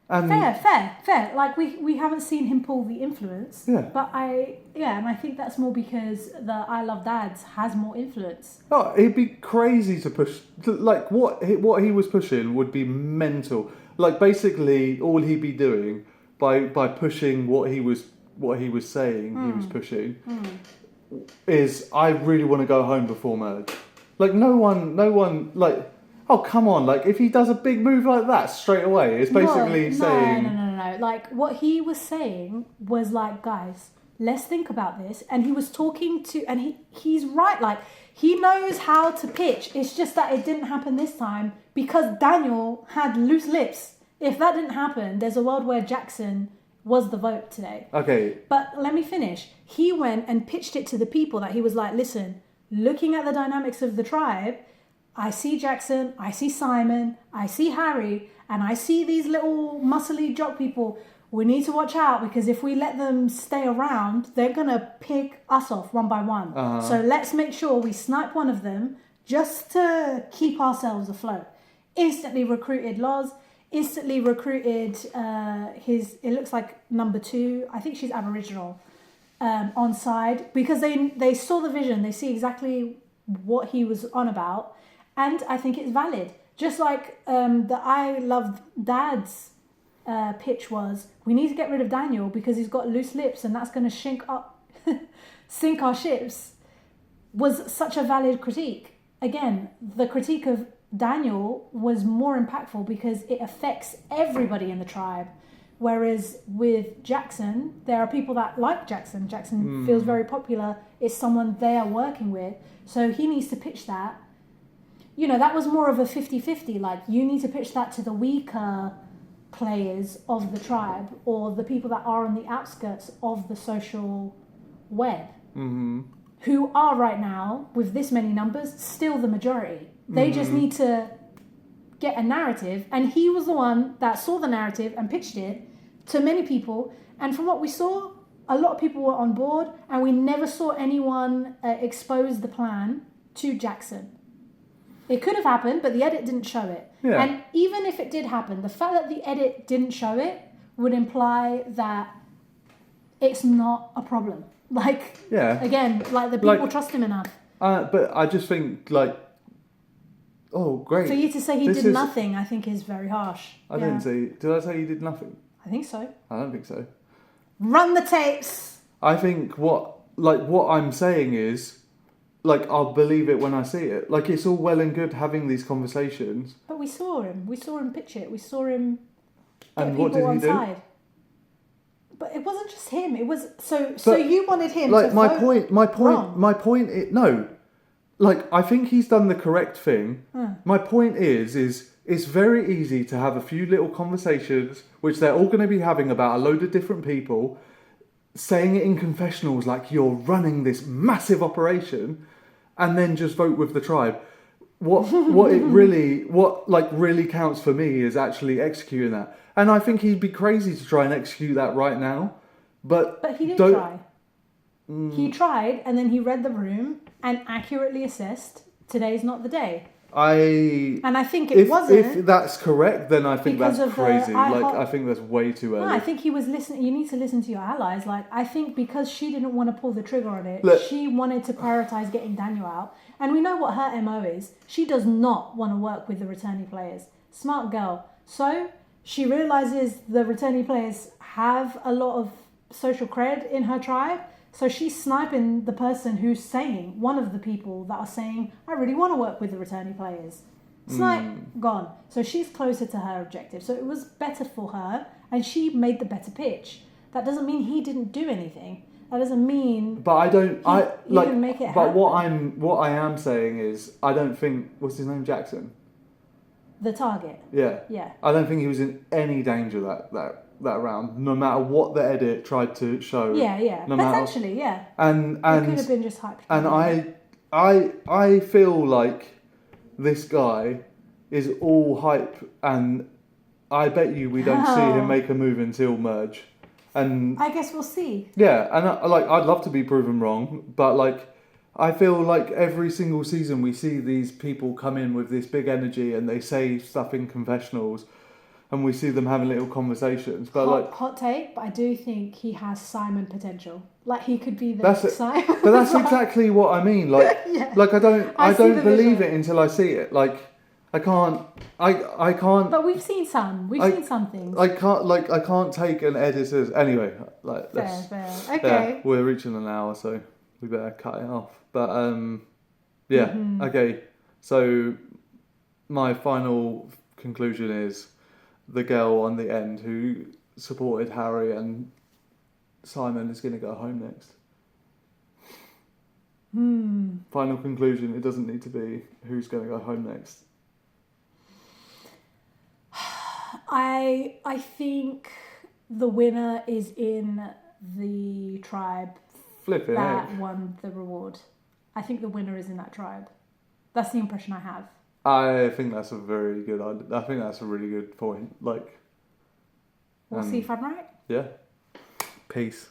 S1: And
S2: fair. Like we haven't seen him pull the influence.
S1: Yeah.
S2: But and I think that's more because the I Love Dads has more influence.
S1: oh, it'd be crazy to push. Like what he was pushing would be mental. Like basically, all he'd be doing by pushing what he was saying he was pushing is I really want to go home before merge. Like no one like. Oh, come on. Like, if he does a big move like that straight away, it's basically saying...
S2: No. Like, what he was saying was like, guys, let's think about this. And he was talking to... And he's right. Like, he knows how to pitch. It's just that it didn't happen this time because Daniel had loose lips. If that didn't happen, there's a world where Jackson was the vote today.
S1: Okay.
S2: But let me finish. He went and pitched it to the people that he was like, listen, looking at the dynamics of the tribe... I see Jackson, I see Simon, I see Harry, and I see these little muscly jock people. We need to watch out because if we let them stay around, they're going to pick us off one by one. So let's make sure we snipe one of them just to keep ourselves afloat. Instantly recruited Loz, instantly recruited it looks like number 2, I think she's Aboriginal, on side because they saw the vision, they see exactly what he was on about. And I think it's valid. Just like the I Love Dad's pitch was, we need to get rid of Daniel because he's got loose lips and that's going to sink our ships, was such a valid critique. Again, the critique of Daniel was more impactful because it affects everybody in the tribe. Whereas with Jackson, there are people that like Jackson. Jackson feels very popular. It's someone they are working with. So he needs to pitch that. You know, that was more of a 50-50. Like, you need to pitch that to the weaker players of the tribe or the people that are on the outskirts of the social web.
S1: Mm-hmm.
S2: who are right now, with this many numbers, still the majority. They just need to get a narrative. And he was the one that saw the narrative and pitched it to many people. And from what we saw, a lot of people were on board, and we never saw anyone expose the plan to Jackson. It could have happened, but the edit didn't show it.
S1: Yeah.
S2: And even if it did happen, the fact that the edit didn't show it would imply that it's not a problem. Like, again, like the people trust him enough.
S1: But I just think, like, oh, great.
S2: For you to say he did nothing, I think is very harsh.
S1: Didn't say, did I say he did nothing?
S2: I think so.
S1: I don't think so.
S2: Run the tapes!
S1: I think what I'm saying is, like, I'll believe it when I see it. Like, it's all well and good having these conversations.
S2: But we saw him. We saw him pitch it. We saw him get
S1: and
S2: people
S1: what did
S2: on
S1: he do?
S2: side. But it wasn't just him. It was so you wanted him
S1: like,
S2: to
S1: my
S2: vote
S1: point.
S2: wrong.
S1: My point. No, like, I think he's done the correct thing. My point is it's very easy to have a few little conversations, which they're all going to be having about a load of different people, saying it in confessionals like you're running this massive operation, and then just vote with the tribe. What really counts for me is actually executing that. And I think he'd be crazy to try and execute that right now. But
S2: he did try. He tried, and then he read the room and accurately assessed today's not the day. And I think it wasn't.
S1: If that's correct, then I think that's crazy.
S2: I
S1: think that's way too early.
S2: No, I think he was listening. You need to listen to your allies. Like, I think because she didn't want to pull the trigger on it, she wanted to prioritize getting Daniel out. And we know what her MO is. She does not want to work with the returning players. Smart girl. So she realizes the returning players have a lot of social cred in her tribe. So she's sniping the person who's saying, one of the people that are saying, I really want to work with the returning players. Snipe, gone. So she's closer to her objective. So it was better for her, and she made the better pitch. That doesn't mean he didn't do anything. That doesn't mean.
S1: But I don't.
S2: He didn't make it
S1: but
S2: happen.
S1: what I am saying is, I don't think. What's his name? Jackson.
S2: The target.
S1: Yeah.
S2: Yeah.
S1: I don't think he was in any danger that round, no matter what the edit tried to show.
S2: Yeah. Potentially, yeah.
S1: And
S2: it could have been just hyped.
S1: And I feel like this guy is all hype, and I bet you we don't see him make a move until merge. And
S2: I guess we'll see.
S1: Yeah, and I'd love to be proven wrong, but like, I feel like every single season we see these people come in with this big energy and they say stuff in confessionals, and we see them having little conversations. But
S2: hot take, but I do think he has Simon potential. Like, he could be the next Simon.
S1: But that's exactly what I mean. Like, like I don't believe it until I see it. Like, I can't.
S2: But we've seen some. We've seen some things.
S1: I can't take an editor's. Anyway, like,
S2: fair. Okay.
S1: Yeah, we're reaching an hour, so we better cut it off. But okay. So my final conclusion is the girl on the end who supported Harry and Simon is going to go home next. Final conclusion: it doesn't need to be who's going to go home next.
S2: I think the winner is in the tribe that won the reward. I think the winner is in that tribe. That's the impression I have.
S1: I think that's a very good. I think that's a really good point. Like,
S2: we'll see if I'm right.
S1: Yeah. Peace.